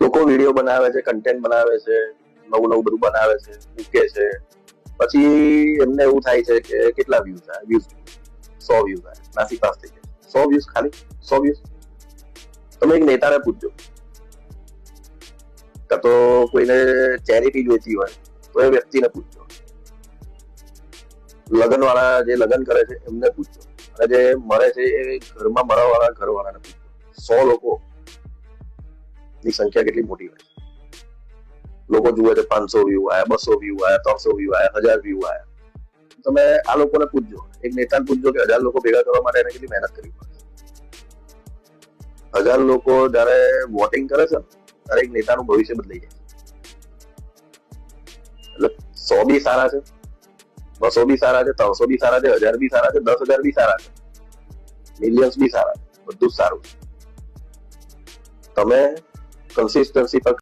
લોકો વિડીયો બનાવે છે, કન્ટેન્ટ બનાવે છે, નવું નવું બધું બનાવે છે, મૂકે છે, પછી એમને એવું થાય છે કે કેટલા વ્યૂઝ આવે, 100 વ્યૂઝ આવે, નાસી પાસ થઈ જાય. 100 વ્યૂઝ, ખાલી 100 વ્યૂઝ. તમે એક નેતાને પૂછજો, કાં તો કોઈને ચેરિટી જોઈતી હોય તો એ વ્યક્તિને પૂછજો, લગ્ન વાળા જે લગ્ન કરે છે એમને પૂછજો, અને જે મરે છે એ ઘરમાં મરવા વાળા ઘરવાળાને પૂછજો. 100 લોકો ની સંખ્યા કેટલી મોટી હોય. લોકો જુએ છે 500 વ્યૂ આયા, 200 વ્યૂ આયા, 300 વ્યૂ આયા, 1000 વ્યૂ આયા. તમે આ લોકોને પૂછજો, એક નેતાને પૂછજો કે 1000 લોકો ભેગા કરવા માટે એને કેટલી મહેનત કરવી પડે. 1000 લોકો જયારે વોટિંગ કરે છે ત્યારે એક નેતાનું ભવિષ્ય બદલાઈ જાય. એટલે 100 બી સારા છે, 200 બી સારા છે, 300 બી સારા છે, 1000 બી સારા છે, 10,000 બી સારા છે, મિલિયન્સ બી સારા છે, બધું જ સારું છે. તમે કન્સિસ્ટન્સી પર